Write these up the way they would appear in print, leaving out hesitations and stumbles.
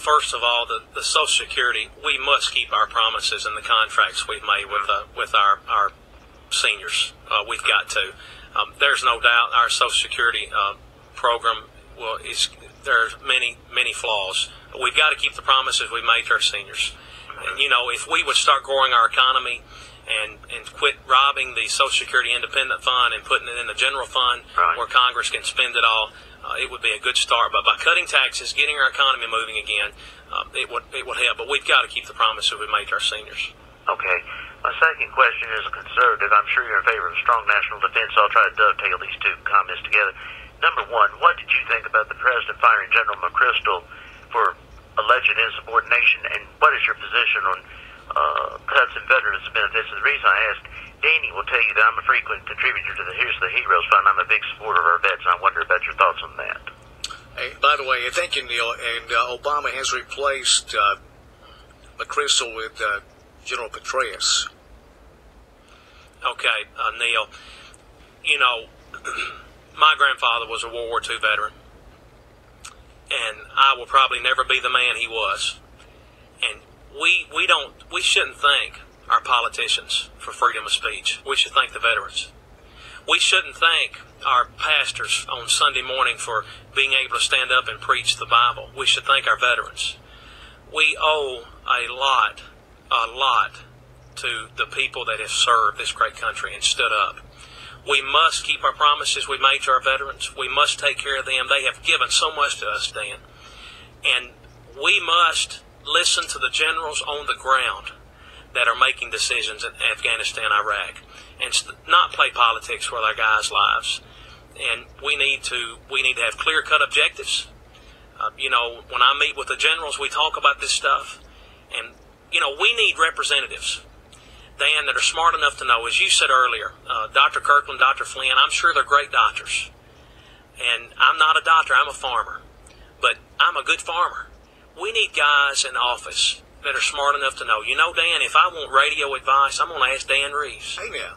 first of all, the Social Security, we must keep our promises and the contracts we've made with our seniors. We've got to. There's no doubt our Social Security program there's many flaws. We've got to keep the promises we made to our seniors. And, if we would start growing our economy and quit robbing the Social Security Independent Fund and putting it in the general fund where Congress can spend it all, it would be a good start. But by cutting taxes, getting our economy moving again, it would help. But we've got to keep the promises we made to our seniors. Okay. My second question is a conservative. I'm sure you're in favor of strong national defense, so I'll try to dovetail these two comments together. Number one, what did you think about the president firing General McChrystal for alleged insubordination, and what is your position on cuts in veterans benefits? And the reason I asked, Danny will tell you that I'm a frequent contributor to the Here's the Heroes Fund. I'm a big supporter of our vets, and I wonder about your thoughts on that. Hey, by the way, thank you, Neil. And Obama has replaced McChrystal with General Petraeus. Okay, Neil. My grandfather was a World War II veteran, and I will probably never be the man he was. And we shouldn't thank our politicians for freedom of speech. We should thank the veterans. We shouldn't thank our pastors on Sunday morning for being able to stand up and preach the Bible. We should thank our veterans. We owe a lot to the people that have served this great country and stood up. We must keep our promises we made to our veterans. We must take care of them. They have given so much to us, Dan. And we must listen to the generals on the ground that are making decisions in Afghanistan, Iraq, and not play politics with our guys' lives. And we need to have clear-cut objectives. When I meet with the generals, we talk about this stuff. And, we need representatives, Dan, that are smart enough to know, as you said earlier, Dr. Kirkland, Dr. Flynn, I'm sure they're great doctors. And I'm not a doctor, I'm a farmer. But I'm a good farmer. We need guys in office that are smart enough to know, Dan, if I want radio advice, I'm going to ask Dan Reeves. Hey, now.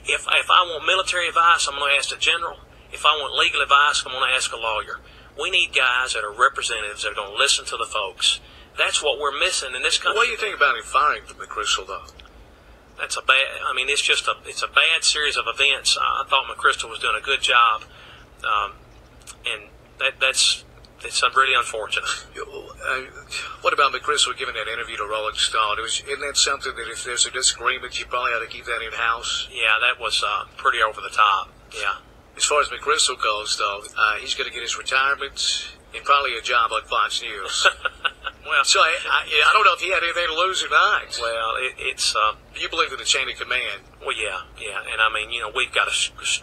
If I want military advice, I'm going to ask a general. If I want legal advice, I'm going to ask a lawyer. We need guys that are representatives that are going to listen to the folks. That's what we're missing in this country. What do you think about him firing McChrystal, though? That's it's a bad series of events. I thought McChrystal was doing a good job, and it's really unfortunate. What about McChrystal giving that interview to Rolling Stone? Isn't that something that if there's a disagreement, you probably ought to keep that in-house? Yeah, that was pretty over the top, yeah. As far as McChrystal goes, though, he's going to get his retirement and probably a job on Fox News. Well, so I don't know if he had anything to lose or not. Well, it's you believe in the chain of command. Well, yeah, and we've got a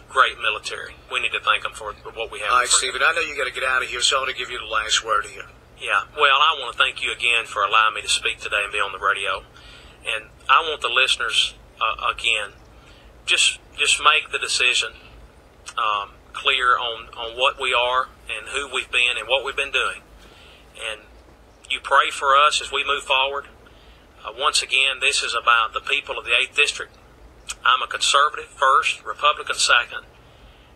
great military. We need to thank them for what we have. All right, Stephen, I know you got to get out of here, so I want to give you the last word here. Yeah, well, I want to thank you again for allowing me to speak today and be on the radio. And I want the listeners, again, just make the decision clear on what we are and who we've been and what we've been doing. And you pray for us as we move forward. Once again, this is about the people of the 8th District. I'm a conservative first, Republican second.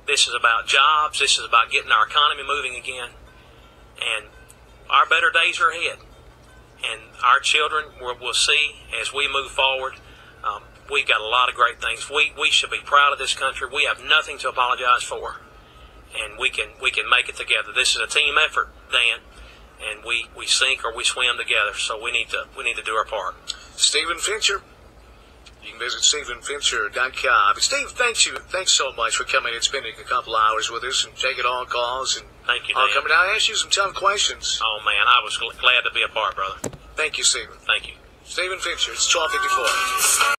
This is about jobs. This is about getting our economy moving again. And our better days are ahead. And our children will see as we move forward. We've got a lot of great things. We should be proud of this country. We have nothing to apologize for. And we can make it together. This is a team effort, Dan. And we sink or we swim together. So we need to do our part. Stephen Fincher. You can visit StephenFincher.com. And Steve, thanks so much for coming and spending a couple hours with us and taking all calls. And thank you, Dan. I'll come down and ask you some tough questions. Oh, man, I was glad to be a part, brother. Thank you, Stephen. Thank you. Stephen Fincher, it's 12:54.